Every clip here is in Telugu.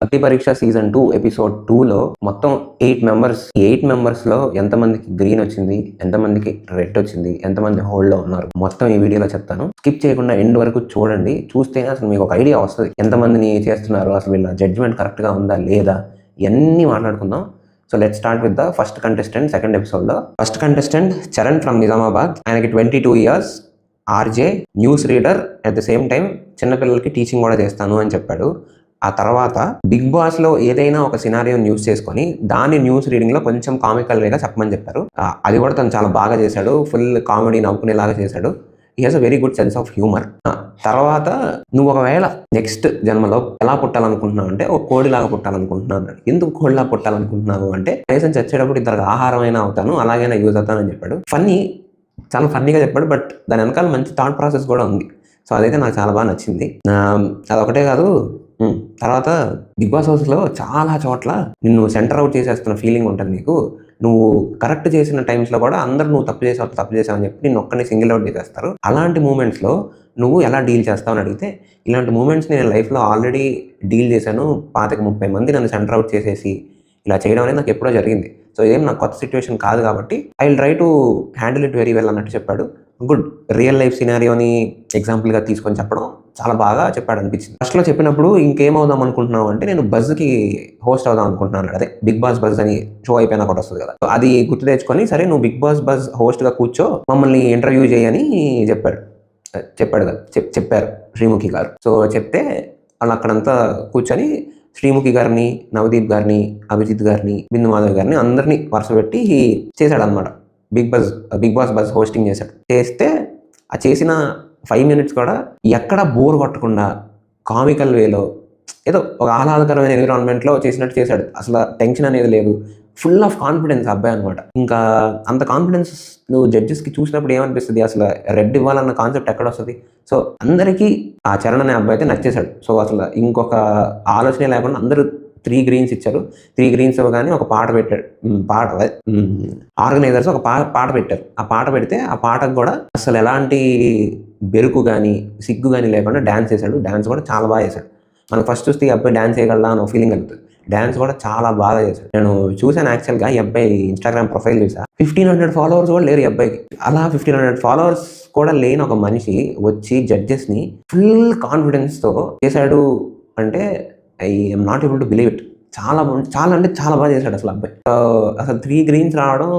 అగ్ని పరీక్ష సీజన్ 2 ఎపిసోడ్ 2లో మొత్తం 8 మెంబర్స్లో ఎంతమందికి గ్రీన్ వచ్చింది, ఎంతమందికి రెడ్ వచ్చింది, ఎంతమంది హోల్డ్లో ఉన్నారు మొత్తం ఈ వీడియోలో చెప్తాను. స్కిప్ చేయకుండా ఎండ్ వరకు చూడండి. చూస్తేనే అసలు మీకు ఒక ఐడియా వస్తుంది ఎంతమందిని చేస్తున్నారు, అసలు వీళ్ళ జడ్జ్మెంట్ కరెక్ట్గా ఉందా లేదా, ఇవన్నీ మాట్లాడుకుందాం. So let start with the first contestant second ఎపిసోడ్లో. First contestant Charan from Nizamabad. ఆయనకి 22 years, RJ, news reader, at the same time చిన్నపిల్లలకి టీచింగ్ కూడా చేస్తాను అని చెప్పాడు. ఆ తర్వాత బిగ్ బాస్ లో ఏదైనా ఒక సినారియో న్యూస్ చేసుకొని దాని న్యూస్ రీడింగ్ లో కొంచెం కామికల్ వేగా చెప్పమని చెప్పారు. అది కూడా తను చాలా బాగా చేశాడు. ఫుల్ కామెడీ నవ్వుకునేలాగా చేశాడు. He has a very good sense of humour. తర్వాత నువ్వు ఒకవేళ నెక్స్ట్ జన్మలో ఎలా పుట్టాలనుకుంటున్నావు అంటే ఒక కోడిలాగా పుట్టాలనుకుంటున్నాను అన్నాడు. ఎందుకు కోడిలాగా పుట్టాలనుకుంటున్నావు అంటే కనీసం చచ్చేటప్పుడు ఇద్దరు ఆహారం అయినా అవుతాను, అలాగైనా యూజ్ అవుతానని చెప్పాడు. చాలా ఫన్నీగా చెప్పాడు. బట్ దాని వెనకాల మంచి థాట్ ప్రాసెస్ కూడా ఉంది. సో అదైతే నాకు చాలా బాగా నచ్చింది. అదొకటే కాదు, తర్వాత బిగ్ బాస్ హౌస్లో చాలా చోట్ల నిన్ను సెంటర్ అవుట్ చేసేస్తున్న ఫీలింగ్ ఉంటుంది నీకు. నువ్వు కరెక్ట్ చేసిన టైమ్స్లో కూడా అందరూ నువ్వు తప్పు చేసావు అని చెప్పి నిన్ను ఒక్కడిని సింగిల్ అవుట్ చేసేస్తారు. అలాంటి మూమెంట్స్లో నువ్వు ఎలా డీల్ చేస్తావు అని అడిగితే, ఇలాంటి మూమెంట్స్ నేను లైఫ్లో ఆల్రెడీ డీల్ చేశాను. 25-30 మంది నన్ను సెంటర్ అవుట్ చేసేసి ఇలా చేయడం అనేది నాకు ఎప్పుడో జరిగింది. సో ఇదేం నాకు కొత్త సిచ్యువేషన్ కాదు కాబట్టి I will try to handle it very well అన్నట్టు చెప్పాడు. గుడ్. రియల్ లైఫ్ సినారియోని ఎగ్జాంపుల్గా తీసుకొని చెప్పడం చాలా బాగా చెప్పాడు అనిపించింది. ఫస్ట్లో చెప్పినప్పుడు ఇంకేమవుదాం అనుకుంటున్నావు అంటే నేను బజ్కి హోస్ట్ అవుదాం అనుకుంటున్నాను. అదే బిగ్ బాస్ బజ్ అని షో అయిపోయినా కూడా వస్తుంది కదా, అది గుర్తు తెచ్చుకొని సరే నువ్వు బిగ్ బాస్ బజ్ హోస్ట్గా కూర్చో, మమ్మల్ని ఇంటర్వ్యూ చేయని చెప్పారు శ్రీముఖి గారు. సో చెప్తే వాళ్ళు అక్కడంతా కూర్చొని శ్రీముఖి గారిని, నవదీప్ గారిని, అభిజిత్ గారిని, బిందు మాధవ్ గారిని అందరినీ వరుస పెట్టి చేశాడు అనమాట. బిగ్ బాస్ బజ్ హోస్టింగ్ చేశాడు. చేస్తే ఆ చేసిన 5 minutes కూడా ఎక్కడ బోర్ కొట్టకుండా కామికల్ వేలో ఏదో ఒక ఆహ్లాదకరమైన ఎన్విరాన్మెంట్లో చేసినట్టు చేశాడు. అసలు టెన్షన్ అనేది లేదు. ఫుల్ ఆఫ్ కాన్ఫిడెన్స్ అబ్బాయి అనమాట. ఇంకా అంత కాన్ఫిడెన్స్ నువ్వు జడ్జెస్కి చూసినప్పుడు ఏమనిపిస్తుంది, అసలు రెడ్ ఇవ్వాలన్న కాన్సెప్ట్ ఎక్కడ వస్తుంది? సో అందరికీ ఆ చరణ్ అనే అబ్బాయి అయితే నచ్చేశాడు. సో అసలు ఇంకొక ఆలోచనే లేకుండా అందరూ 3 greens ఇచ్చారు. 3 greens ఇవ్వగానే ఒక పాట పెట్టాడు. ఆర్గనైజర్స్ ఒక పాట పెట్టారు. ఆ పాట పెడితే ఆ పాటకు కూడా అసలు ఎలాంటి బెరుకు కానీ సిగ్గు కానీ లేకుండా డ్యాన్స్ చేశాడు. డ్యాన్స్ కూడా చాలా బాగా చేశాడు. మనకు ఫస్ట్ చూస్తే ఈ అబ్బాయి డ్యాన్స్ చేయగలదా అని ఫీలింగ్ కలుగుతుంది. డ్యాన్స్ కూడా చాలా బాగా చేశాడు. నేను చూశాను యాక్చువల్గా ఈ అబ్బాయి ఇన్స్టాగ్రామ్ ప్రొఫైల్ చూసా. 1500 followers కూడా లేరు ఈ అబ్బాయికి. అలా 1500 followers కూడా లేని ఒక మనిషి వచ్చి జడ్జెస్ని ఫుల్ కాన్ఫిడెన్స్తో చేశాడు అంటే I M not able to believe it. చాలా అంటే చాలా బాగా చేశాడు అసలు అబ్బాయి. అసలు 3 greens రావడం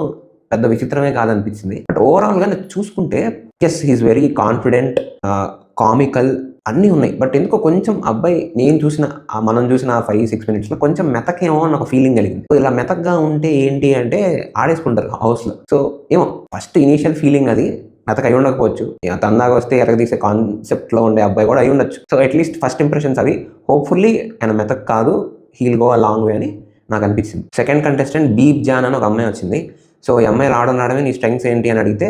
పెద్ద విచిత్రమే కాదనిపించింది. బట్ ఓవరాల్గా చూసుకుంటే yes he is very confident, comical అన్నీ ఉన్నాయి. బట్ ఎందుకో కొంచెం అబ్బాయి మనం చూసిన 5-6 minutesలో కొంచెం మెతకేమో అని ఒక ఫీలింగ్ కలిగింది. ఇలా మెతక్గా ఉంటే ఏంటి అంటే ఆడేసుకుంటారు హౌస్లో. సో ఏమో ఫస్ట్ ఇనీషియల్ ఫీలింగ్ అది మెతక అయి ఉండకపోవచ్చు. తందాగా వస్తే ఎరగదీసే కాన్సెప్ట్లో ఉండే అబ్బాయి కూడా అయి ఉండొచ్చు. సో అట్లీస్ట్ ఫస్ట్ ఇంప్రెషన్స్ అవి. హోప్ఫుల్లీ ఆయన మెతక్ కాదు, he'll go a long way అని నాకు అనిపించింది. సెకండ్ కంటెస్టెంట్ బీప్ జాన్ అని ఒక అమ్మాయి వచ్చింది. సో ఈ అమ్మాయి రావడమే నీ స్ట్రెంగ్స్ ఏంటి అని అడిగితే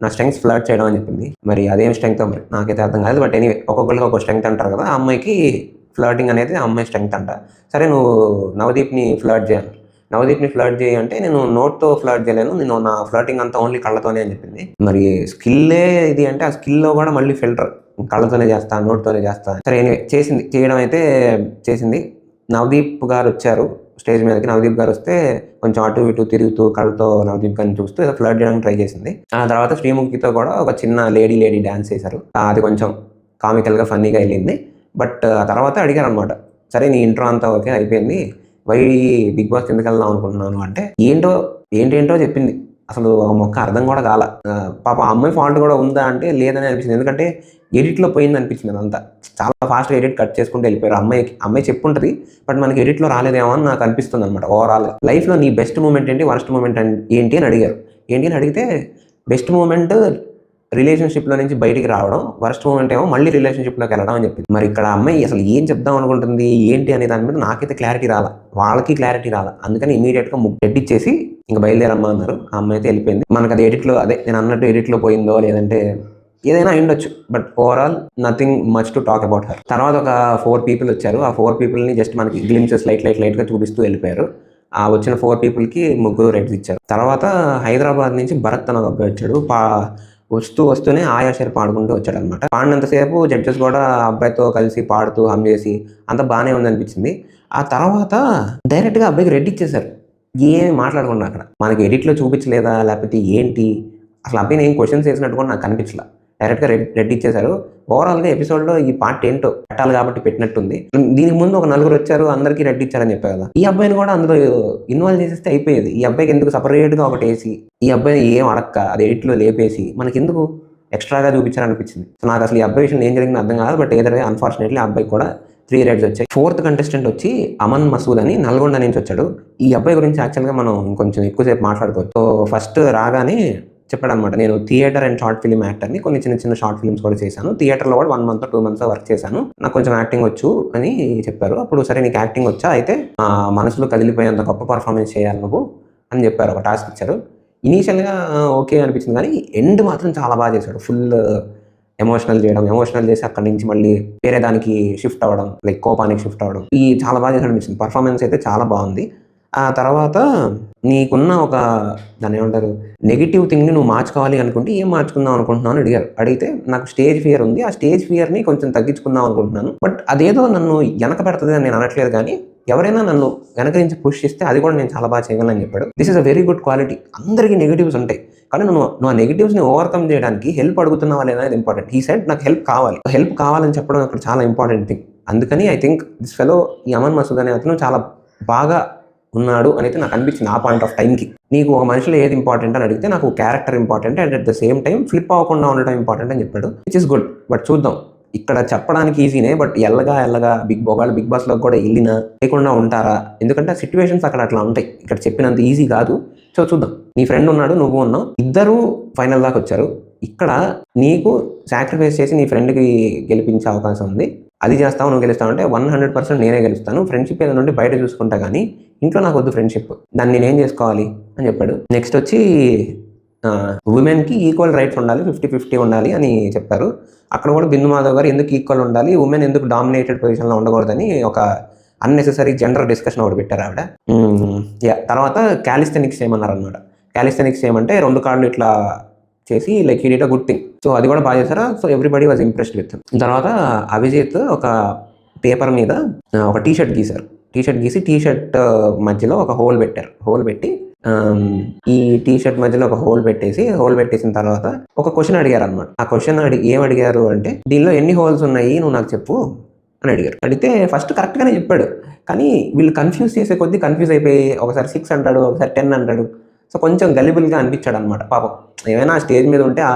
నా స్ట్రెంగ్స్ ఫ్లర్ట్ చేయడం అని చెప్పింది. మరి అదేం స్ట్రెంగ్త్ మరి నాకైతే అర్థం కాదు. బట్ ఎనీవే ఒక్కొక్కరికి ఒక స్ట్రెంగ్త్ అంటారు కదా, ఆ అమ్మాయికి ఫ్లర్టింగ్ అనేది ఆ అమ్మాయి స్ట్రెంగ్త్ అంట. సరే నువ్వు నవదీప్ని ఫ్లర్ట్ చేయి అంటే నేను నోట్తో ఫ్లర్ట్ చేయలేను, నేను నా ఫ్లర్టింగ్ అంతా ఓన్లీ కళ్ళతోనే అని చెప్పింది. మరి స్కిల్లే ఇది అంటే ఆ స్కిల్లో కూడా మళ్ళీ ఫిల్టర్ కళ్ళతోనే చేస్తా, నోట్తోనే చేస్తా. సరే ఎనీవే చేయడం అయితే చేసింది. నవదీప్ గారు వచ్చారు స్టేజ్ మీదకి. నవదీప్ గారు వస్తే కొంచెం అటు ఇటు తిరుగుతూ కళ్ళతో నవదీప్ గారిని చూస్తూ ఏదో ఫ్లర్ట్ చేయడానికి ట్రై చేసింది. ఆ తర్వాత శ్రీముఖితో కూడా ఒక చిన్న లేడీ డ్యాన్స్ చేశారు. అది కొంచెం కామికల్గా ఫన్నీగా వెళ్ళింది. బట్ ఆ తర్వాత అడిగారు అనమాట, సరే నీ ఇంట్రో అంతా ఓకే అయిపోయింది, వై బిగ్ బాస్ ఎందుకు వెళ్దాం అనుకుంటున్నాను అంటే ఏంటేంటో చెప్పింది. అసలు ఒక మొక్క అర్థం కూడా కాల. పాప అమ్మాయి ఫాల్ట్ కూడా ఉందా అంటే లేదని అనిపించింది. ఎందుకంటే ఎడిట్లో పోయింది అనిపించింది. అదంతా చాలా ఫాస్ట్గా ఎడిట్ కట్ చేసుకుంటూ వెళ్ళిపోయారు. అమ్మాయి చెప్పుంటుంది, బట్ మనకి ఎడిట్లో రాలేదేమో అని నాకు అనిపిస్తుంది అనమాట. ఓవరాల్గా లైఫ్లో నీ బెస్ట్ మూమెంట్ ఏంటి, వర్స్ట్ మూమెంట్ ఏంటి అని అడిగారు. ఏంటి అని అడిగితే బెస్ట్ మూమెంట్ రిలేషన్షిప్లో నుంచి బయటికి రావడం, వర్స్ట్ మూమెంట్ ఏమో మళ్ళీ రిలేషన్షిప్లోకి వెళ్ళడం అని చెప్పింది. మరి ఇక్కడ అమ్మాయి అసలు ఏం చెప్దాం అనుకుంటుంది ఏంటి అనే దాని మీద నాకైతే క్లారిటీ రాలా, వాళ్ళకి క్లారిటీ రాలా. అందుకని ఇమీడియట్గా ఎడిట్ ఇంకా బయలుదేరమ్మా అన్నారు. ఆ అమ్మాయి అయితే వెళ్ళిపోయింది. మనకు అది ఎడిట్లో నేను అన్నట్టు ఎడిట్లో పోయిందో లేదంటే ఏదైనా అయ్యుండొచ్చు. But overall nothing much to talk about her. తర్వాత ఒక 4 people వచ్చారు. ఆ 4 peopleని జస్ట్ మనకి గ్లిమ్సెస్ లైట్గా చూపిస్తూ వెళ్ళిపోయారు. ఆ వచ్చిన 4 peopleకి 3 రెడ్స్ ఇచ్చారు. తర్వాత హైదరాబాద్ నుంచి భరత్ అన్న అబ్బాయి వచ్చాడు. వస్తూనే ఆయాషర్ పాడుకుంటూ వచ్చాడు అనమాట. పాడినంతసేపు జడ్జెస్ కూడా అబ్బాయితో కలిసి పాడుతూ హమ్ చేసి అంత బాగానే ఉందనిపించింది. ఆ తర్వాత డైరెక్ట్గా అబ్బాయికి రెడ్ ఇచ్చేశారు, ఏమి మాట్లాడకుండా. అక్కడ మనకి ఎడిట్లో చూపించలేదా లేకపోతే ఏంటి, అసలు అబ్బాయిని ఏం క్వశ్చన్స్ వేసినట్టు కూడా నాకు కనిపించలా. డైరెక్ట్గా రెడ్ ఇచ్చేశారు. ఓవరాల్గా ఎపిసోడ్లో ఈ పార్ట్ ఏంటో పెట్టాలి కాబట్టి పెట్టినట్టుంది. దీనికి ముందు ఒక నలుగురు వచ్చారు, అందరికీ రెడ్ ఇచ్చారని చెప్పారు కదా, ఈ అబ్బాయిని కూడా అందులో ఇన్వాల్వ్ చేసేస్తే అయిపోయేది. ఈ అబ్బాయికి ఎందుకు సపరేట్గా ఒకటి వేసి ఈ అబ్బాయిని ఏం అడక్క అది ఎడిట్లో లేపేసి మనకి ఎందుకు ఎక్స్ట్రాగా చూపించారనిపించింది. సో నాకు అసలు ఈ అబ్బాయి విషయం ఏం జరిగిందో అర్థం కాదు. బట్ ఏదైనా అన్ఫార్చునేట్లీ ఆ అబ్బాయి కూడా 3 రెడ్స్ వచ్చాయి. 4th కంటెస్టెంట్ వచ్చి అమన్ మసూద్ అని నల్గొండ నుంచి వచ్చాడు. ఈ అబ్బాయి గురించి యాక్చువల్గా మనం కొంచెం ఎక్కువసేపు మాట్లాడుకోవచ్చు. సో ఫస్ట్ రాగానే చెప్పాడు అనమాట, నేను థియేటర్ అండ్ షార్ట్ ఫిల్మ్ యాక్టర్ని, కొన్ని చిన్న షార్ట్ ఫిల్మ్స్ కూడా చేశాను, థియేటర్లో కూడా 1 month 2 months వర్క్ చేశాను, నాకు కొంచెం యాక్టింగ్ వచ్చు అని చెప్పారు. అప్పుడు సరే నీకు యాక్టింగ్ వచ్చా, అయితే మనసులో కదిలిపోయేంత గొప్ప పర్ఫార్మెన్స్ చేయాలి నువ్వు అని చెప్పారు. ఒక టాస్క్ ఇచ్చారు. ఇనీషియల్గా ఓకే అనిపించింది, కానీ ఎండ్ మాత్రం చాలా బాగా చేశాడు. ఫుల్ ఎమోషనల్ చేసి అక్కడి నుంచి మళ్ళీ వేరే దానికి షిఫ్ట్ అవ్వడం, లైక్ కోపానికి షిఫ్ట్ అవ్వడం, ఈ చాలా బాగా చేశాడు అనిపించింది. పర్ఫార్మెన్స్ అయితే చాలా బాగుంది. ఆ తర్వాత నీకున్న ఒక దాన్ని ఏమంటారు నెగిటివ్ థింగ్ని నువ్వు మార్చుకోవాలి అనుకుంటే ఏం మార్చుకుందాం అనుకుంటున్నాను అని అడిగితే నాకు స్టేజ్ ఫియర్ ఉంది, ఆ స్టేజ్ ఫియర్ని కొంచెం తగ్గించుకుందాం అనుకుంటున్నాను, బట్ అదేదో నన్ను వెనక పెడుతుంది అని నేను అనట్లేదు, కానీ ఎవరైనా నన్ను వెనక నుంచి పుష్ చేస్తే అది కూడా నేను చాలా బాగా చేయగలను అని చెప్పాడు. This is a very good quality. అందరికీ నెగిటివ్స్ ఉంటాయి, కానీ నువ్వు ఆ నెగిటివ్స్ని ఓవర్కమ్ చేయడానికి హెల్ప్ అడుగుతున్నావా లేదా అనేది ఇంపార్టెంట్. ఈ సైడ్ నాకు హెల్ప్ కావాలని చెప్పడం అక్కడ చాలా ఇంపార్టెంట్ థింగ్. అందుకని ఐ థింక్ దిస్ ఫెలో ఈ అమన్ మసూద్ అనే అతను చాలా బాగా ఉన్నాడు అనేది నాకు అనిపించింది ఆ పాయింట్ ఆఫ్ టైంకి. నీకు ఒక మనిషిలో ఏది ఇంపార్టెంట్ అని అడిగితే నాకు character important and at the same time flip అవ్వకుండా ఉండడం ఇంపార్టెంట్ అని చెప్పాడు, విచ్ ఇస్ గుడ్. బట్ చూద్దాం, ఇక్కడ చెప్పడానికి ఈజీనే, బట్ ఎల్లగా బిగ్ బాస్లో కూడా వెళ్ళినా లేకుండా ఉంటారా, ఎందుకంటే సిచ్యువేషన్స్ అక్కడ అట్లా ఉంటాయి, ఇక్కడ చెప్పినంత ఈజీ కాదు. సో చూద్దాం. నీ ఫ్రెండ్ ఉన్నాడు, నువ్వు ఉన్నావు, ఇద్దరు ఫైనల్ దాకా వచ్చారు. ఇక్కడ నీకు సాక్రిఫైస్ చేసి నీ ఫ్రెండ్కి గెలిపించే అవకాశం ఉంది. అది చేస్తావు, నువ్వు గెలుస్తావు అంటే 100% నేనే గెలుస్తాను. ఫ్రెండ్షిప్ ఏదో నుండి బయట చూసుకుంటా, కానీ ఇంట్లో నాకు వద్దు ఫ్రెండ్షిప్, దాన్ని నేనేం చేసుకోవాలి అని చెప్పాడు. నెక్స్ట్ వచ్చి ఉమెన్కి ఈక్వల్ రైట్స్ ఉండాలి, 50-50 ఉండాలి అని చెప్పారు. అక్కడ కూడా బిందు మాధవ్ గారు ఎందుకు ఈక్వల్ ఉండాలి, ఉమెన్ ఎందుకు డామినేటెడ్ పొజిషన్లో ఉండకూడదని ఒక అన్నెసెసరీ జెండర్ డిస్కషన్ ఒకటి పెట్టారు ఆవిడ. తర్వాత క్యాలిస్థెనిక్స్ చేయమన్నారు అనమాట. క్యాలిస్థెనిక్స్ చేయమంటే 2 కాళ్ళు ఇట్లా చేసి like he did a good thing. So అది కూడా బాగా చేశారా. So everybody was impressed with. తర్వాత అభిజిత్ ఒక పేపర్ మీద ఒక టీషర్ట్ గీశారు. టీషర్ట్ గీసి టీషర్ట్ మధ్యలో ఒక హోల్ పెట్టి ఈ టీషర్ట్ మధ్యలో ఒక హోల్ పెట్టేసిన తర్వాత ఒక క్వశ్చన్ అడిగారు అనమాట. ఆ క్వశ్చన్ ఏం అడిగారు అంటే, దీనిలో ఎన్ని హోల్స్ ఉన్నాయి నువ్వు నాకు చెప్పు అని అడిగారు. అడిగితే ఫస్ట్ కరెక్ట్గానే చెప్పాడు, కానీ వీళ్ళు కన్ఫ్యూజ్ చేసే కొద్దీ కన్ఫ్యూజ్ అయిపోయి ఒకసారి 6 అంటాడు, ఒకసారి 10 అంటాడు. సో కొంచెం గలిబుల్గా అనిపించాడు అనమాట. పాపం ఏమైనా స్టేజ్ మీద ఉంటే ఆ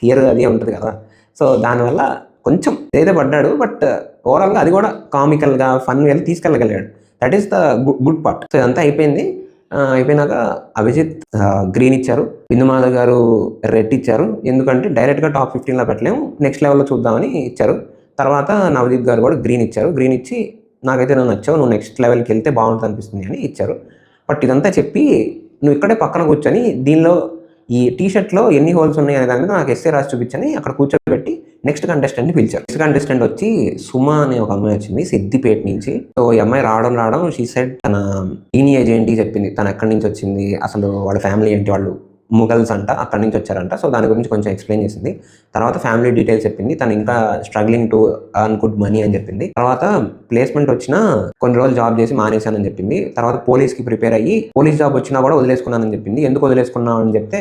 ఫియర్ అది ఉంటుంది కదా, సో దానివల్ల కొంచెం ఏదో పడ్డాడు. బట్ ఓవరాల్గా అది కూడా కామికల్గా ఫన్ వెళ్ళి తీసుకెళ్ళగలిగాడు. That is the good part. So ఇదంతా అయిపోయినాక అభిజిత్ గ్రీన్ ఇచ్చారు, బిందు మాధవ్ గారు రెడ్ ఇచ్చారు. ఎందుకంటే డైరెక్ట్గా టాప్ 15లో పెట్టలేము, నెక్స్ట్ లెవెల్లో చూద్దామని ఇచ్చారు. తర్వాత నవదీప్ గారు కూడా గ్రీన్ ఇచ్చారు. గ్రీన్ ఇచ్చి నాకైతే నువ్వు నచ్చావు, నువ్వు నెక్స్ట్ లెవెల్కి వెళ్తే బాగుంటుంది అనిపిస్తుంది అని ఇచ్చారు. బట్ ఇదంతా చెప్పి నువ్వు ఇక్కడే పక్కన కూర్చొని దీనిలో ఈ టీషర్ట్లో ఎన్ని హోల్స్ ఉన్నాయి అనే దాని మీద నాకు ఎస్ఏ రాసి చూపించని అక్కడ కూర్చోబెట్టి నెక్స్ట్ కంటెస్టెంట్ని పిలిచారు. నెక్స్ట్ కంటెస్టెంట్ వచ్చి సుమ అనే ఒక అమ్మాయి వచ్చింది సిద్దిపేట నుంచి. సో ఈ అమ్మాయి రావడం షీ సెడ్ తన లీనియేజ్ ఏంటి చెప్పింది, తను ఎక్కడి నుంచి వచ్చింది, అసలు వాళ్ళ ఫ్యామిలీ ఏంటి, వాళ్ళు ముగల్స్ అంట, అక్కడి నుంచి వచ్చారంట. సో దాని గురించి కొంచెం ఎక్స్ప్లెయిన్ చేసింది. తర్వాత ఫ్యామిలీ డీటెయిల్స్ చెప్పింది, తను ఇంకా struggling to earn good money అని చెప్పింది. తర్వాత ప్లేస్మెంట్ వచ్చినా కొన్ని రోజులు జాబ్ చేసి మానేశానని చెప్పింది. తర్వాత పోలీస్కి ప్రిపేర్ అయ్యి పోలీస్ జాబ్ వచ్చినా కూడా వదిలేసుకున్నానని చెప్పింది. ఎందుకు వదిలేసుకున్నావు అని చెప్తే,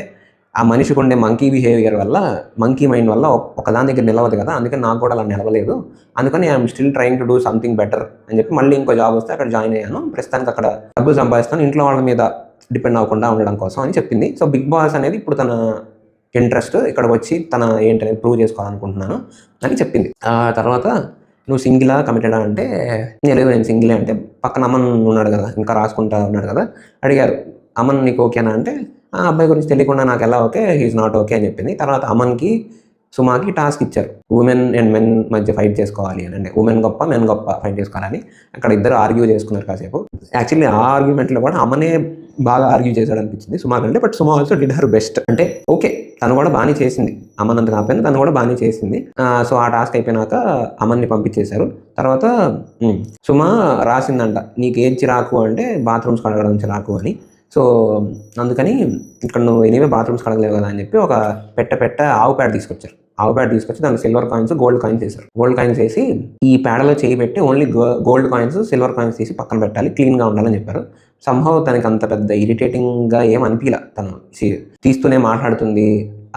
ఆ మనిషికి ఉండే మంకీ బిహేవియర్ వల్ల, మంకీ మైండ్ వల్ల ఒకదాని దగ్గర నిలవదు కదా, అందుకని నాకు కూడా అలా నిలవలేదు, అందుకని I'm still trying to do something better అని చెప్పి మళ్ళీ ఇంకో జాబ్ వస్తే అక్కడ జాయిన్ అయ్యాను, ప్రస్తుతానికి అక్కడ డబ్బులు సంపాదిస్తాను, ఇంట్లో వాళ్ళ మీద డిపెండ్ అవ్వకుండా ఉండడం కోసం అని చెప్పింది. సో బిగ్ బాస్ అనేది ఇప్పుడు తన ఇంట్రెస్ట్, ఇక్కడ వచ్చి తన ఏంటనేది ప్రూవ్ చేసుకోవాలనుకుంటున్నాను అని చెప్పింది. ఆ తర్వాత నువ్వు సింగిలా కమిటెడా అంటే, నేను సింగిలే అంటే, పక్కన అమన్ ఉన్నాడు కదా, ఇంకా రాసుకుంటా ఉన్నాడు కదా, అడిగారు అమన్ నీకు ఓకేనా అంటే, ఆ అబ్బాయి గురించి తెలియకుండా నాకు ఎలా ఓకే, హీఈస్ నాట్ ఓకే అని చెప్పింది. తర్వాత అమన్కి సుమాకి టాస్క్ ఇచ్చారు, ఉమెన్ అండ్ మెన్ మధ్య ఫైట్ చేసుకోవాలి అని, అంటే ఉమెన్ గొప్ప మెన్ గొప్ప ఫైట్ చేసుకోవాలని. అక్కడ ఇద్దరు ఆర్గ్యూ చేసుకున్నారు కాసేపు. యాక్చువల్లీ ఆ ఆర్గ్యుమెంట్లో కూడా అమనే బాగా ఆర్గ్యూ చేశాడు అనిపించింది సుమా కంటే. But Suma also did her best, అంటే ఓకే తను కూడా బాగానే చేసింది, అమన్ అంత కాకపోయినా తను కూడా బాగానే చేసింది. సో ఆ టాస్క్ అయిపోయినాక అమన్ని పంపించేశారు. తర్వాత సుమా రాసిందంట, నీకు ఏం చిరాకు అంటే బాత్రూమ్స్ కడగడం చిరాకు అని. సో అందుకని ఇక్కడ నువ్వు ఎనీవే బాత్రూమ్స్ కడగలేవు కదా అని చెప్పి ఒక పెట్ట ఆవు పేడ తీసుకొచ్చారు. ఆవు పేడ తీసుకొచ్చి దాన్ని సిల్వర్ కాయిన్స్ గోల్డ్ కాయిన్స్ వేశారు. గోల్డ్ కాయిన్స్ వేసి ఈ పేడలో చేయి పెట్టి only gold coins silver coins తీసి పక్కన పెట్టాలి, క్లీన్గా ఉండాలని చెప్పారు. సంభవ్ తనకి అంత పెద్ద ఇరిటేటింగ్గా ఏం అనిపించలే, తను తీస్తూనే మాట్లాడుతుంది,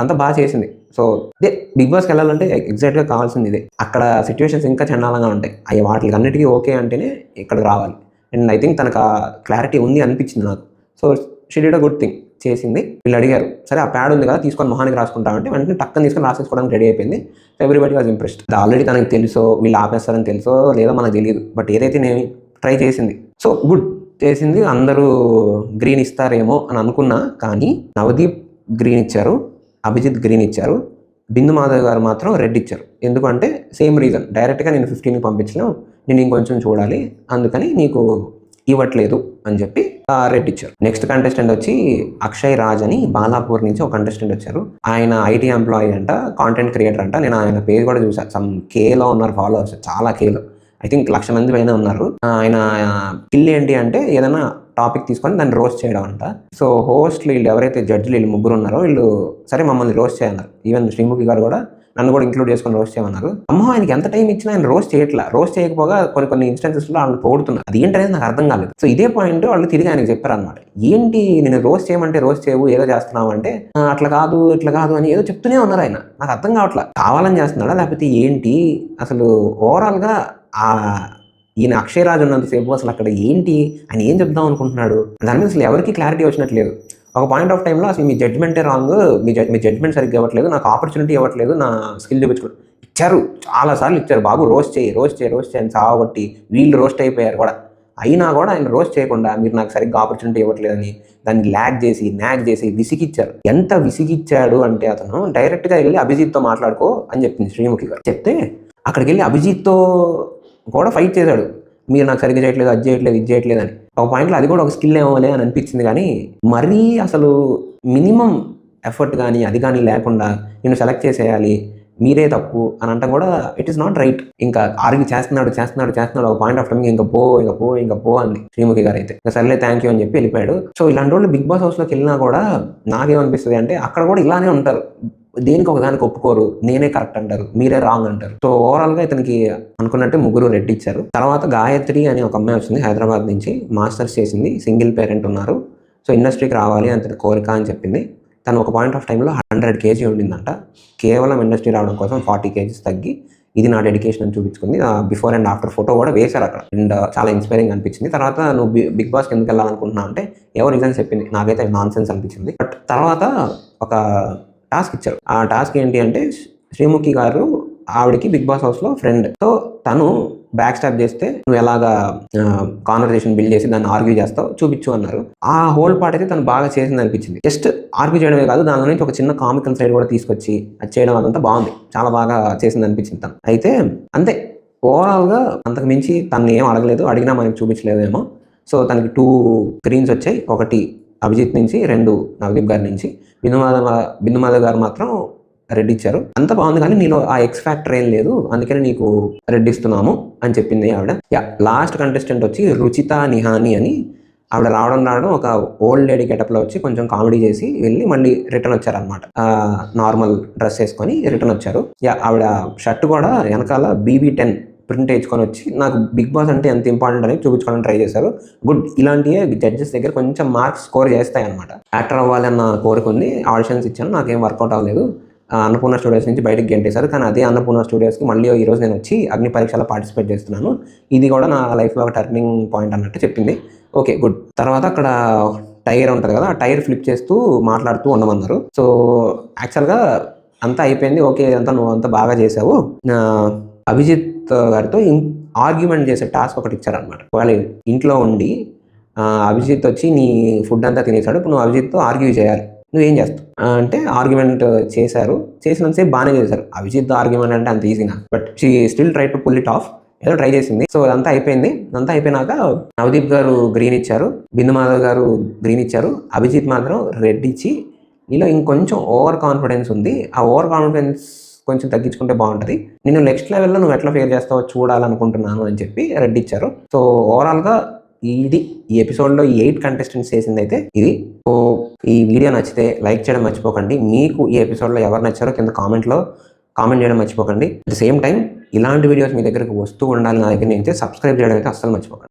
అంత బాగా చేసింది. సో ఇదే బిగ్ బాస్కి వెళ్ళాలంటే ఎగ్జాక్ట్గా కావాల్సింది ఇదే. అక్కడ సిచ్యువేషన్స్ ఇంకా చండాలంగా ఉంటాయి, అవి వాటికి అన్నిటికీ ఓకే అంటేనే ఇక్కడికి రావాలి. అండ్ ఐ థింక్ తనకు ఆ క్లారిటీ ఉంది అనిపించింది నాకు. So she did a good thing చేసింది. వీళ్ళు అడిగారు, సరే ఆ ప్యాడ్ ఉంది కదా తీసుకొని మొహానికి రాసుకుంటామంటే వెంటనే టక్కని తీసుకొని రాసేసుకోవడానికి రెడీ అయిపోయింది. So everybody was impressed. Already తనకి తెలుసో వీళ్ళు ఆపేస్తారని తెలుసో లేదో మనకు తెలియదు, బట్ ఏదైతే నేను ట్రై చేసింది సో గుడ్ చేసింది. అందరూ గ్రీన్ ఇస్తారేమో అని అనుకున్నా, కానీ నవదీప్ గ్రీన్ ఇచ్చారు, అభిజిత్ గ్రీన్ ఇచ్చారు, బిందు మాధవ్ గారు మాత్రం రెడ్ ఇచ్చారు. ఎందుకంటే సేమ్ రీజన్, డైరెక్ట్గా నేను 15కి పంపించలేం, నేను ఇంకొంచెం చూడాలి, అందుకని నీకు ఇవ్వట్లేదు అని చెప్పి రెడ్ ఇచ్చారు. నెక్స్ట్ కంటెస్టెంట్ వచ్చి అక్షయ్ రాజ్ అని బాలాపూర్ నుంచి ఒక కంటెస్టెంట్ వచ్చారు. ఆయన ఐటీ ఎంప్లాయీ అంట, కాంటెంట్ క్రియేటర్ అంట. నేను ఆయన పేజ్ కూడా చూసాను, సమ్ కేలో ఉన్నారు ఫాలోవర్స్, చాలా కేలో, ఐ థింక్ 1,00,000 మంది పైన ఉన్నారు. ఆయన కిల్ ఏంటి అంటే ఏదైనా టాపిక్ తీసుకొని దాన్ని రోస్ట్ చేయడం అంట. సో హోస్ట్లు వీళ్ళు ఎవరైతే జడ్జిలు వీళ్ళు ముగ్గురు ఉన్నారో వీళ్ళు సరే మమ్మల్ని రోస్ట్ చేయన్నారు. ఈవెన్ శ్రీముఖి గారు కూడా నన్ను కూడా ఇంక్లూడ్ చేసుకొని రోస్ట్ చేయమన్నారు. అమ్మ ఆయనకి ఎంత టైం ఇచ్చినా ఆయన రోస్ట్ చేయట్లా. రోస్ట్ చేయకపోగా కొన్ని ఇన్స్టెన్సెస్లో వాళ్ళని పోడుతున్నారు. అది ఏంటనేది నాకు అర్థం కాలేదు. సో ఇదే పాయింట్ వాళ్ళు తిరిగి ఆయనకి చెప్పారు అనమాట. ఏంటి నేను రోస్ట్ చేయమంటే రోస్ట్ చేయవు, ఏదో చేస్తున్నావు అంటే అట్లా కాదు ఇట్లా కాదు అని ఏదో చెప్తూనే ఉన్నారు. ఆయన నాకు అర్థం కావట్లా, కావాలని చేస్తున్నాడా లేకపోతే ఏంటి అసలు. ఓవరాల్గా ఈయన అక్షయ్ రాజ్ ఉన్నంతసేపు అసలు అక్కడ ఏంటి ఆయన ఏం చెప్దాం అనుకుంటున్నాడు దాని మీద అసలు ఎవరికి క్లారిటీ వచ్చినట్లేదు. ఒక పాయింట్ ఆఫ్ టైంలో అసలు మీ జడ్జ్మెంటే రాంగ్, మీ జడ్జ్మెంట్ సరిగ్గా ఇవ్వట్లేదు, నాకు ఆపర్చునిటీ ఇవ్వట్లేదు, నా స్కిల్ చూపించుకోండి. ఇచ్చారు, చాలాసార్లు ఇచ్చారు. బాబు రోస్ట్ చేయి అని చావబట్టి వీళ్ళు రోస్ట్ అయిపోయారు కూడా. అయినా కూడా ఆయన రోస్ట్ చేయకుండా మీరు నాకు సరిగ్గా ఆపర్చునిటీ ఇవ్వట్లేదని దాన్ని న్యాగ్ చేసి విసిగిచ్చారు. ఎంత విసిగిచ్చాడు అంటే అతను డైరెక్ట్గా వెళ్ళి అభిజిత్తో మాట్లాడుకో అని చెప్పింది శ్రీముఖి గారు. చెప్తే అక్కడికి వెళ్ళి అభిజిత్తో కూడా ఫైట్ చేశాడు, మీరు నాకు సరిగ్గా చేయట్లేదు, అది చేయట్లేదు, ఇది చేయట్లేదు అని. ఒక పాయింట్లో అది కూడా ఒక స్కిల్ ఏమోలే అని అనిపించింది. కానీ మరీ అసలు మినిమం ఎఫర్ట్ కానీ అది కానీ లేకుండా నేను సెలెక్ట్ చేసేయాలి, మీరే తప్పు అని అంటే కూడా ఇట్ ఈస్ నాట్ రైట్. ఇంకా ఆర్గ్యూ చేస్తున్నాడు. ఒక పాయింట్ ఆఫ్ టైం ఇంకా పో అంది శ్రీముఖి గారు. అయితే ఇంకా సర్లే థ్యాంక్ యూ అని చెప్పి వెళ్ళిపోయాడు. సో ఇలాంటి వాళ్ళు బిగ్ బాస్ హౌస్లోకి వెళ్ళినా కూడా నాకేమనిపిస్తుంది అంటే అక్కడ కూడా ఇలానే ఉంటారు, దేనికి ఒకదానికి ఒప్పుకోరు, నేనే కరెక్ట్ అంటారు, మీరే రాంగ్ అంటారు. సో ఓవరాల్గా ఇతనికి అనుకున్నట్టే ముగ్గురు రెడ్ ఇచ్చారు. తర్వాత గాయత్రి అని ఒక అమ్మాయి వచ్చింది హైదరాబాద్ నుంచి, మాస్టర్స్ చేసింది, సింగిల్ పేరెంట్ ఉన్నారు. సో ఇండస్ట్రీకి రావాలి అంత కోరిక అని చెప్పింది. తను ఒక పాయింట్ ఆఫ్ టైంలో 100 kg ఉండిందంట. కేవలం ఇండస్ట్రీ రావడం కోసం 40 kg తగ్గి ఇది నా డెడికేషన్ అని చూపించుకుంది. బిఫోర్ అండ్ ఆఫ్టర్ ఫోటో కూడా వేశారు అక్కడ. అండ్ చాలా ఇన్స్పైరింగ్ అనిపించింది. తర్వాత నువ్వు బిగ్ బాస్కి ఎందుకు వెళ్ళాలనుకుంటున్నావు అంటే ఎవరు రీజన్ చెప్పింది, నాకైతే నాన్ సెన్స్ అనిపించింది. బట్ తర్వాత ఒక టాస్క్ ఇచ్చారు. ఆ టాస్క్ ఏంటి అంటే శ్రీముఖి గారు ఆవిడకి బిగ్ బాస్ హౌస్లో ఫ్రెండ్. సో తను బ్యాక్ స్టాప్ చేస్తే నువ్వు ఎలాగా కాన్వర్సేషన్ బిల్డ్ చేసి దాన్ని ఆర్గ్యూ చేస్తావు చూపించు అన్నారు. ఆ హోల్ పార్ట్ అయితే తను బాగా చేసింది అనిపించింది. జస్ట్ ఆర్గ్యూ చేయడమే కాదు, దాని నుంచి ఒక చిన్న కామికల్ సైడ్ కూడా తీసుకొచ్చి అది చేయడం అదంతా బాగుంది, చాలా బాగా చేసింది అనిపించింది తను. అయితే అంతే, ఓవరాల్గా అంతకు మించి తను ఏం అడగలేదు, అడిగినా మనకి చూపించలేదేమో. సో తనకి 2 గ్రీన్స్ వచ్చాయి, ఒకటి అభిజిత్ నుంచి, 2 నవదీప్ గారి నుంచి. బిందు మాధవ్ గారు మాత్రం రెడ్ ఇచ్చారు. అంత బాగుంది, కానీ నీలో ఆ ఎక్స్ ఫ్యాక్టర్ ఏం లేదు, అందుకని నీకు రెడ్ ఇస్తున్నాము అని చెప్పింది ఆవిడ. లాస్ట్ కంటెస్టెంట్ వచ్చి రుచిత నిహాని అని. ఆవిడ రావడం ఒక ఓల్డ్ లేడీ గెటప్లో వచ్చి కొంచెం కామెడీ చేసి వెళ్ళి మళ్ళీ రిటర్న్ వచ్చారనమాట. నార్మల్ డ్రెస్ వేసుకొని రిటర్న్ వచ్చారు. ఆవిడ షర్ట్ కూడా వెనకాల BB10 ప్రింట్ వేసుకొని వచ్చి నాకు బిగ్ బాస్ అంటే ఎంత ఇంపార్టెంట్ అని చూపించుకోవడానికి ట్రై చేశారు. గుడ్, ఇలాంటివే జడ్జెస్ దగ్గర కొంచెం మార్క్స్ స్కోర్ చేస్తాయి అనమాట. యాక్టర్ అవ్వాలన్న కోరిక ఉంది, ఆడిషన్స్ ఇచ్చాను, నాకేం వర్కౌట్ అవ్వలేదు, అన్నపూర్ణ స్టూడియోస్ నుంచి బయటకు గెంటేశారు. కానీ అదే అన్నపూర్ణ స్టూడియోస్కి మళ్ళీ ఈరోజు నేను వచ్చి అగ్ని పరీక్షలో పార్టిసిపేట్ చేస్తున్నాను, ఇది కూడా నా లైఫ్లో ఒక టర్నింగ్ పాయింట్ అన్నట్టు చెప్పింది. Okay good. తర్వాత అక్కడ టైర్ ఉంటుంది కదా, ఆ టైర్ ఫ్లిప్ చేస్తూ మాట్లాడుతూ ఉండమన్నారు. సో యాక్చువల్గా అంతా అయిపోయింది, ఓకే అంతా నువ్వు అంతా బాగా చేసావు. అభిజిత్ గారితో ఆర్గ్యుమెంట్ చేసే టాస్క్ ఒకటి ఇచ్చారనమాట. వాళ్ళ ఇంట్లో ఉండి అభిజిత్ వచ్చి నీ ఫుడ్ అంతా తినేసాడు, ఇప్పుడు నువ్వు అభిజిత్తో ఆర్గ్యూ చేయాలి, నువ్వేం చేస్తావు అంటే ఆర్గ్యుమెంట్ చేశారు. చేసినంతసేపు బాగానే చేశారు. అభిజిత్ ఆర్గ్యుమెంట్ అంటే అంత ఈజీనా, but she still try to pull it off, ఏదో ట్రై చేసింది. సో అదంతా అయిపోయింది. అదంతా అయిపోయినాక నవదీప్ గారు గ్రీన్ ఇచ్చారు, బిందు మాధవ్ గారు గ్రీన్ ఇచ్చారు, అభిజిత్ మాత్రం రెడ్ ఇచ్చి నీలో ఇంకొంచెం ఓవర్ కాన్ఫిడెన్స్ ఉంది, ఆ ఓవర్ కాన్ఫిడెన్స్ కొంచెం తగ్గించుకుంటే బాగుంటుంది, నేను నెక్స్ట్ లెవెల్లో నువ్వు ఎట్లా ఫేర్ చేస్తావో చూడాలనుకుంటున్నాను అని చెప్పి రెడ్ ఇచ్చారు. సో ఓవరాల్గా ఇది ఈ ఎపిసోడ్లో 8 కంటెస్టెంట్స్ చేసింది అయితే ఇది. సో ఈ వీడియో నచ్చితే లైక్ చేయడం మర్చిపోకండి. మీకు ఈ ఎపిసోడ్లో ఎవరు నచ్చారో కింద కామెంట్ చేయడం మర్చిపోకండి. అట్ ద సేమ్ టైం ఇలాంటి వీడియోస్ మీ దగ్గరకు వస్తూ ఉండాలి నా దగ్గర నుంచి, సబ్స్క్రైబ్ చేయడం అయితే అస్సలు మర్చిపోకండి.